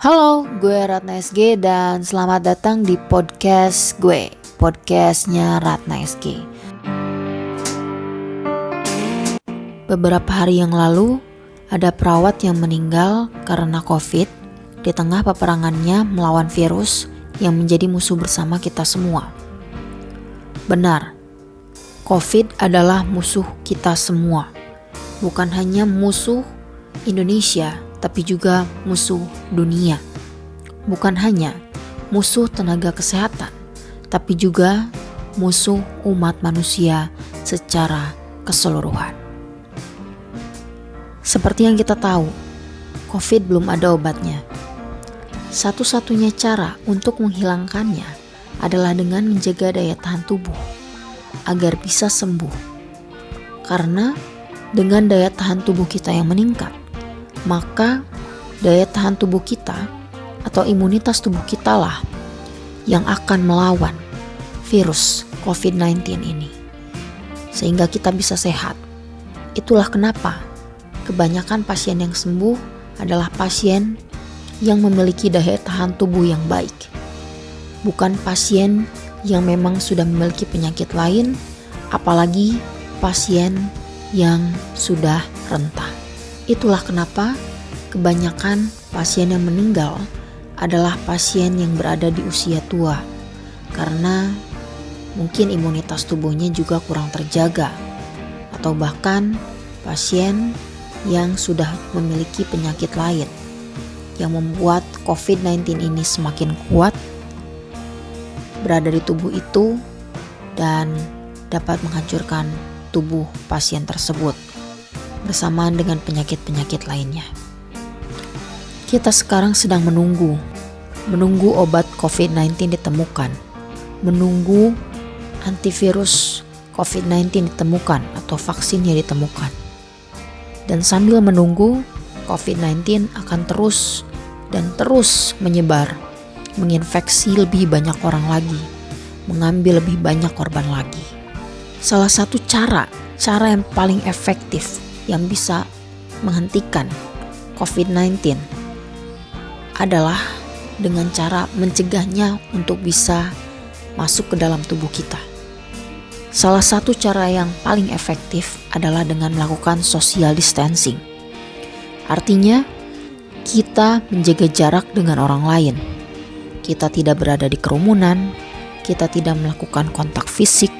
Halo, gue Ratna SG dan selamat datang di podcast gue, podcastnya Ratna SG. Beberapa hari yang lalu, ada perawat yang meninggal karena COVID di tengah peperangannya melawan virus yang menjadi musuh bersama kita semua. Benar, COVID adalah musuh kita semua, bukan hanya musuh Indonesia, tapi juga musuh dunia. Bukan hanya musuh tenaga kesehatan, tapi juga musuh umat manusia secara keseluruhan. Seperti yang kita tahu, COVID belum ada obatnya. Satu-satunya cara untuk menghilangkannya adalah dengan menjaga daya tahan tubuh agar bisa sembuh. Karena dengan daya tahan tubuh kita yang meningkat, maka daya tahan tubuh kita atau imunitas tubuh kita lah yang akan melawan virus COVID-19 ini. Sehingga kita bisa sehat. Itulah kenapa kebanyakan pasien yang sembuh adalah pasien yang memiliki daya tahan tubuh yang baik. Bukan pasien yang memang sudah memiliki penyakit lain, apalagi pasien yang sudah rentan. Itulah kenapa kebanyakan pasien yang meninggal adalah pasien yang berada di usia tua, karena mungkin imunitas tubuhnya juga kurang terjaga, atau bahkan pasien yang sudah memiliki penyakit lain yang membuat COVID-19 ini semakin kuat berada di tubuh itu dan dapat menghancurkan tubuh pasien tersebut bersamaan dengan penyakit-penyakit lainnya. Kita sekarang sedang menunggu obat COVID-19 ditemukan, menunggu antivirus COVID-19 ditemukan atau vaksinnya ditemukan. Dan sambil menunggu, COVID-19 akan terus menyebar, menginfeksi lebih banyak orang lagi, mengambil lebih banyak korban lagi. Salah satu cara yang paling efektif yang bisa menghentikan COVID-19 adalah dengan cara mencegahnya untuk bisa masuk ke dalam tubuh kita. Salah satu cara yang paling efektif adalah dengan melakukan social distancing. Artinya, kita menjaga jarak dengan orang lain. Kita tidak berada di kerumunan, kita tidak melakukan kontak fisik,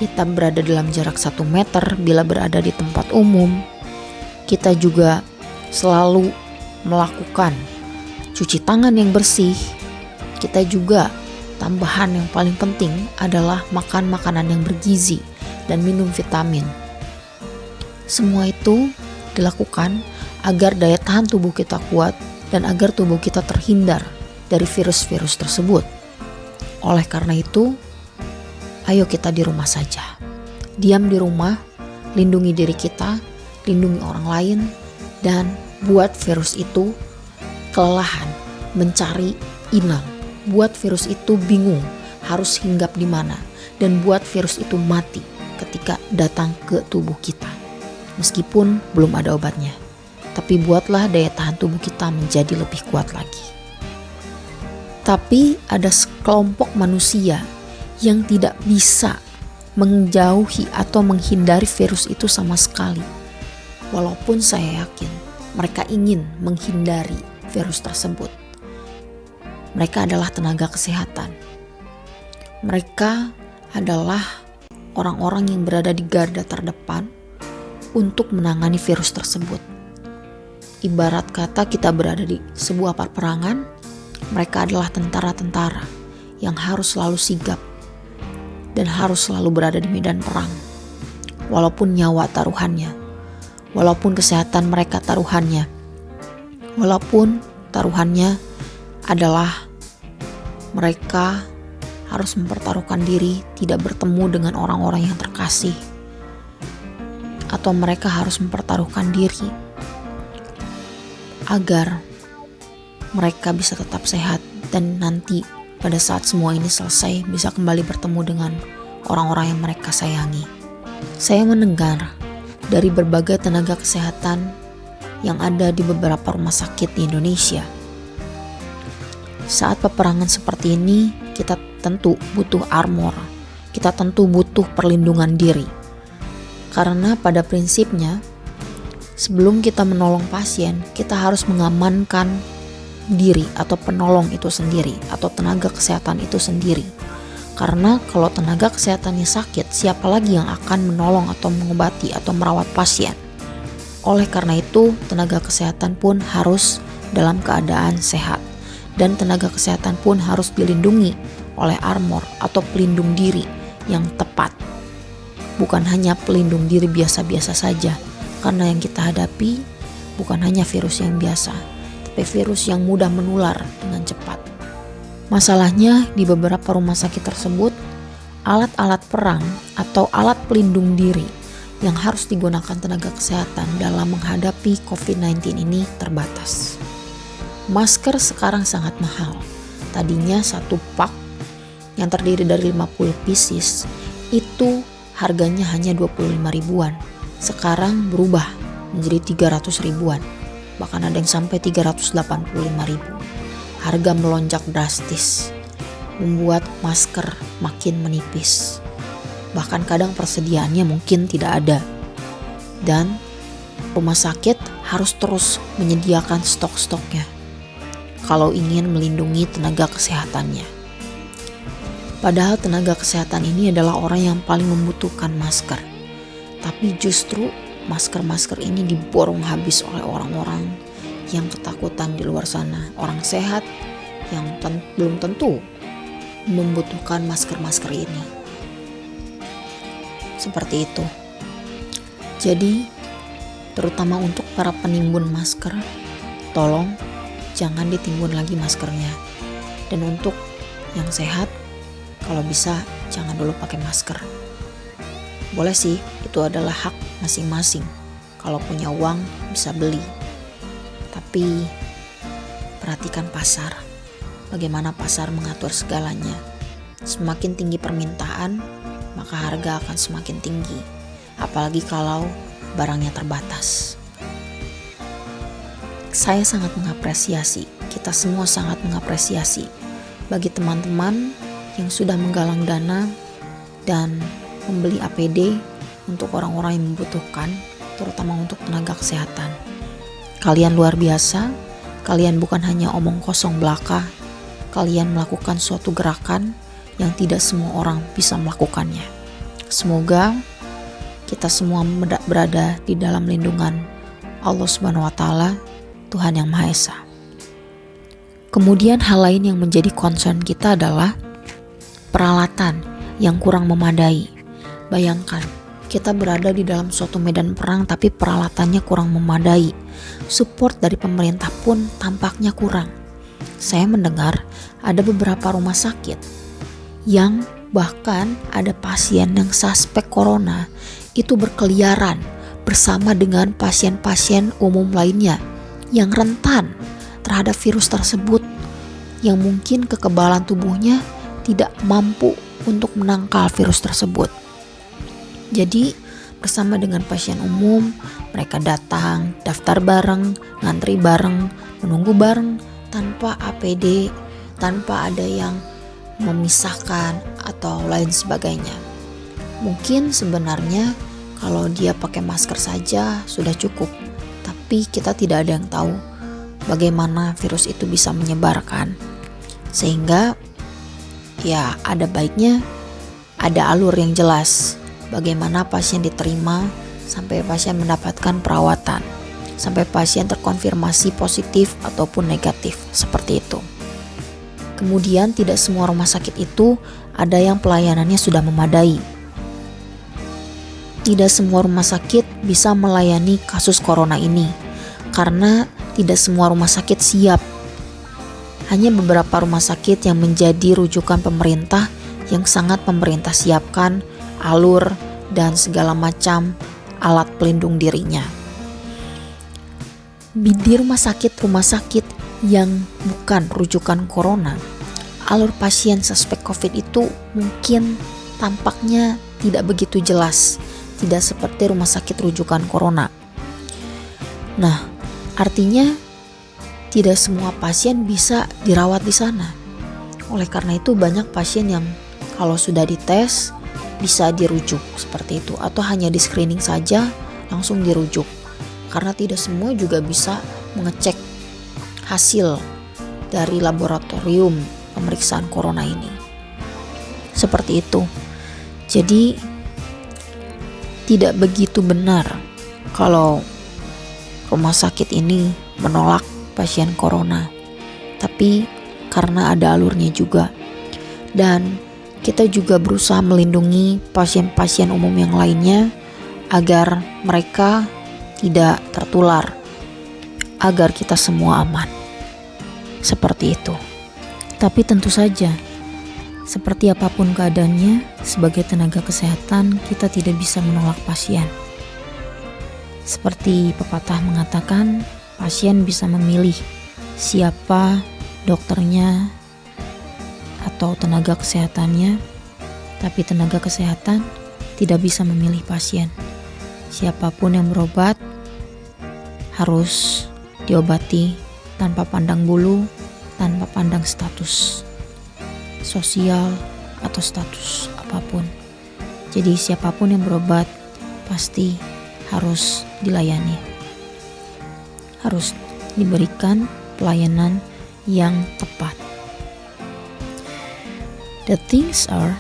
kita berada dalam jarak 1 meter bila berada di tempat umum. Kita juga selalu melakukan cuci tangan yang bersih. Kita juga tambahan yang paling penting adalah makan makanan yang bergizi dan minum vitamin. Semua itu dilakukan agar daya tahan tubuh kita kuat dan agar tubuh kita terhindar dari virus-virus tersebut. Oleh karena itu, ayo kita di rumah saja. Diam di rumah, lindungi diri kita, lindungi orang lain, dan buat virus itu kelelahan mencari inang. Buat virus itu bingung harus hinggap di mana, dan buat virus itu mati ketika datang ke tubuh kita. Meskipun belum ada obatnya, tapi buatlah daya tahan tubuh kita menjadi lebih kuat lagi. Tapi ada sekelompok manusia yang tidak bisa menjauhi atau menghindari virus itu sama sekali. Walaupun saya yakin mereka ingin menghindari virus tersebut. Mereka adalah tenaga kesehatan. Mereka adalah orang-orang yang berada di garda terdepan untuk menangani virus tersebut. Ibarat kata kita berada di sebuah peperangan, mereka adalah tentara-tentara yang harus selalu sigap dan harus selalu berada di medan perang. Walaupun nyawa taruhannya, walaupun kesehatan mereka taruhannya, walaupun taruhannya adalah mereka harus mempertaruhkan diri tidak bertemu dengan orang-orang yang terkasih, atau mereka harus mempertaruhkan diri agar mereka bisa tetap sehat dan nanti pada saat semua ini selesai bisa kembali bertemu dengan orang-orang yang mereka sayangi. Saya mendengar dari berbagai tenaga kesehatan yang ada di beberapa rumah sakit di Indonesia saat peperangan seperti ini kita tentu butuh armor, kita tentu butuh perlindungan diri. Karena pada prinsipnya sebelum kita menolong pasien, kita harus mengamankan diri atau penolong itu sendiri atau tenaga kesehatan itu sendiri. Karena kalau tenaga kesehatannya sakit, siapa lagi yang akan menolong atau mengobati atau merawat pasien? Oleh karena itu, tenaga kesehatan pun harus dalam keadaan sehat. Dan tenaga kesehatan pun harus dilindungi oleh armor atau pelindung diri yang tepat. Bukan hanya pelindung diri biasa-biasa saja, karena yang kita hadapi bukan hanya virus yang biasa, tapi virus yang mudah menular dengan cepat. Masalahnya di beberapa rumah sakit tersebut, alat-alat perang atau alat pelindung diri yang harus digunakan tenaga kesehatan dalam menghadapi COVID-19 ini terbatas. Masker sekarang sangat mahal. Tadinya satu pak yang terdiri dari 50 pieces itu harganya hanya 25 ribuan. Sekarang berubah menjadi 300 ribuan. Bahkan ada yang sampai 385 ribu. Harga melonjak drastis, membuat masker makin menipis. Bahkan kadang persediaannya mungkin tidak ada. Dan rumah sakit harus terus menyediakan stok-stoknya kalau ingin melindungi tenaga kesehatannya. Padahal tenaga kesehatan ini adalah orang yang paling membutuhkan masker. Tapi justru masker-masker ini diborong habis oleh orang-orang yang ketakutan di luar sana. Orang sehat yang belum tentu membutuhkan masker-masker ini. Seperti itu. Jadi, terutama untuk para penimbun masker, tolong jangan ditimbun lagi maskernya. Dan untuk yang sehat, kalau bisa jangan dulu pakai masker. Boleh sih, itu adalah hak masing-masing. Kalau punya uang bisa beli. Tapi perhatikan pasar. Bagaimana pasar mengatur segalanya. Semakin tinggi permintaan, maka harga akan semakin tinggi. Apalagi kalau barangnya terbatas. Saya sangat mengapresiasi, kita semua sangat mengapresiasi bagi teman-teman yang sudah menggalang dana dan membeli APD untuk orang-orang yang membutuhkan, terutama untuk tenaga kesehatan. Kalian luar biasa, kalian bukan hanya omong kosong belaka, kalian melakukan suatu gerakan yang tidak semua orang bisa melakukannya. Semoga kita semua berada di dalam lindungan Allah Subhanahu wa Ta'ala, Tuhan Yang Maha Esa. Kemudian hal lain yang menjadi concern kita adalah peralatan yang kurang memadai. Bayangkan, kita berada di dalam suatu medan perang tapi peralatannya kurang memadai. Support dari pemerintah pun tampaknya kurang. Saya mendengar ada beberapa rumah sakit yang bahkan ada pasien yang suspek corona itu berkeliaran bersama dengan pasien-pasien umum lainnya yang rentan terhadap virus tersebut, yang mungkin kekebalan tubuhnya tidak mampu untuk menangkal virus tersebut. Jadi bersama dengan pasien umum, mereka datang, daftar bareng, ngantri bareng, menunggu bareng, tanpa APD, tanpa ada yang memisahkan atau lain sebagainya. Mungkin sebenarnya kalau dia pakai masker saja sudah cukup, tapi kita tidak ada yang tahu bagaimana virus itu bisa menyebarkan. Sehingga ya ada baiknya ada alur yang jelas bagaimana pasien diterima sampai pasien mendapatkan perawatan, sampai pasien terkonfirmasi positif ataupun negatif, seperti itu. Kemudian tidak semua rumah sakit itu ada yang pelayanannya sudah memadai. Tidak semua rumah sakit bisa melayani kasus corona ini karena tidak semua rumah sakit siap. Hanya beberapa rumah sakit yang menjadi rujukan pemerintah yang sangat pemerintah siapkan alur dan segala macam alat pelindung dirinya. Di rumah sakit yang bukan rujukan corona, alur pasien suspek COVID itu mungkin tampaknya tidak begitu jelas, tidak seperti rumah sakit rujukan corona. Nah, artinya tidak semua pasien bisa dirawat di sana. Oleh karena itu banyak pasien yang kalau sudah dites bisa dirujuk seperti itu, atau hanya di screening saja langsung dirujuk. Karena tidak semua juga bisa mengecek hasil dari laboratorium pemeriksaan corona ini. Seperti itu. Jadi tidak begitu benar kalau rumah sakit ini menolak pasien corona. Tapi karena ada alurnya juga. Dan kita juga berusaha melindungi pasien-pasien umum yang lainnya agar mereka tidak tertular, agar kita semua aman. Seperti itu. Tapi tentu saja, seperti apapun keadaannya, sebagai tenaga kesehatan kita tidak bisa menolak pasien. Seperti pepatah mengatakan, pasien bisa memilih siapa dokternya atau tenaga kesehatannya, tapi tenaga kesehatan tidak bisa memilih pasien. Siapapun yang berobat harus diobati tanpa pandang bulu, tanpa pandang status sosial atau status apapun. Jadi siapapun yang berobat pasti harus dilayani, harus diberikan pelayanan yang tepat. The things are,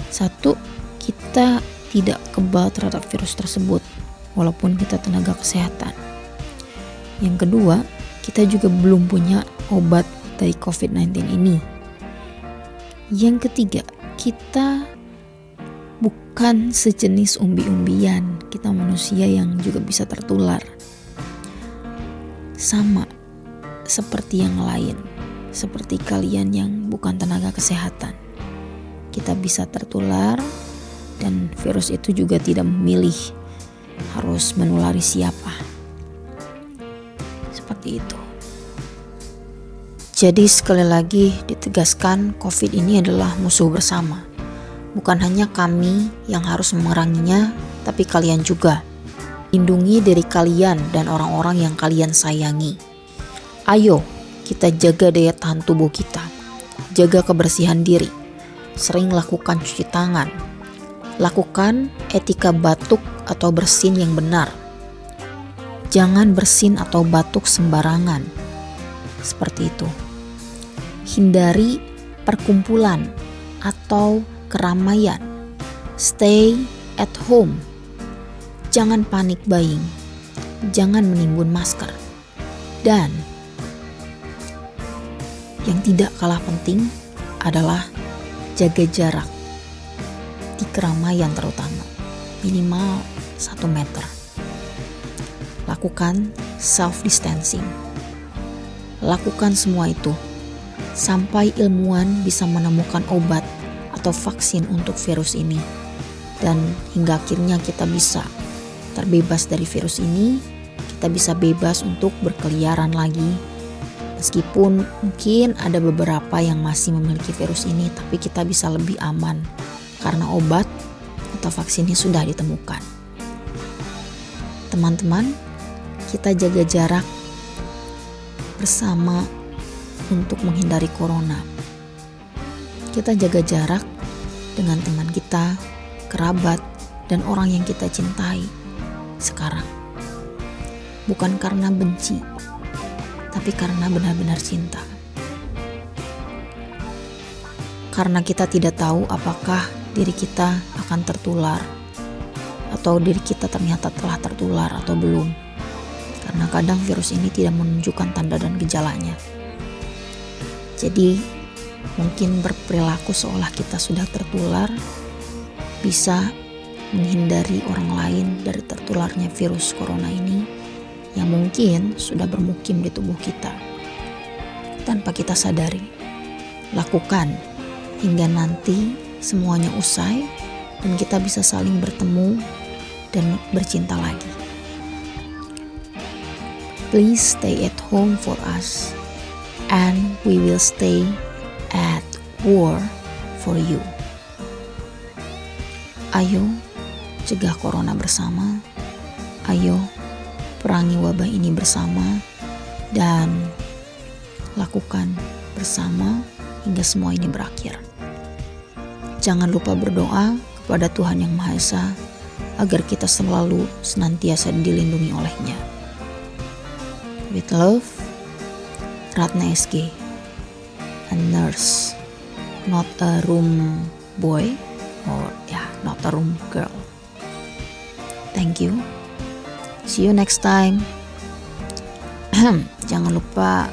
satu, kita tidak kebal terhadap virus tersebut walaupun kita tenaga kesehatan. Yang kedua, kita juga belum punya obat dari COVID-19 ini. Yang ketiga, kita bukan sejenis umbi-umbian, kita manusia yang juga bisa tertular. Sama seperti yang lain, seperti kalian yang bukan tenaga kesehatan. Kita bisa tertular dan virus itu juga tidak memilih harus menulari siapa. Seperti itu. Jadi sekali lagi ditegaskan, COVID ini adalah musuh bersama. Bukan hanya kami yang harus memeranginya, tapi kalian juga. Lindungi diri kalian dan orang-orang yang kalian sayangi. Ayo kita jaga daya tahan tubuh kita, jaga kebersihan diri, sering lakukan cuci tangan, lakukan etika batuk atau bersin yang benar. Jangan bersin atau batuk sembarangan, seperti itu. Hindari perkumpulan atau keramaian, stay at home, jangan panik buying, jangan menimbun masker, dan yang tidak kalah penting adalah jaga jarak di keramaian, terutama minimal 1 meter. Lakukan self distancing. Lakukan semua itu sampai ilmuwan bisa menemukan obat atau vaksin untuk virus ini, dan hingga akhirnya kita bisa terbebas dari virus ini. Kita bisa bebas untuk berkeliaran lagi. Meskipun mungkin ada beberapa yang masih memiliki virus ini, tapi kita bisa lebih aman karena obat atau vaksinnya sudah ditemukan. Teman-teman, kita jaga jarak bersama untuk menghindari corona. Kita jaga jarak dengan teman kita, kerabat, dan orang yang kita cintai sekarang. Bukan karena benci, tapi karena benar-benar cinta. Karena kita tidak tahu apakah diri kita akan tertular, atau diri kita ternyata telah tertular atau belum. Karena kadang virus ini tidak menunjukkan tanda dan gejalanya. Jadi mungkin berperilaku seolah kita sudah tertular bisa menghindari orang lain dari tertularnya virus corona ini yang mungkin sudah bermukim di tubuh kita tanpa kita sadari. Lakukan hingga nanti semuanya usai dan kita bisa saling bertemu dan bercinta lagi. Please stay at home for us, and we will stay at war for you. Ayo cegah corona bersama. Ayo perangi wabah ini bersama. dan lakukan bersama hingga semua ini berakhir. Jangan lupa berdoa kepada Tuhan Yang Maha Esa agar kita selalu senantiasa dilindungi oleh-Nya. With love, Ratna SG, a nurse, not a room boy or not a room girl. Thank you. See you next time. Jangan lupa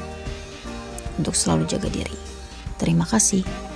untuk selalu jaga diri. Terima kasih.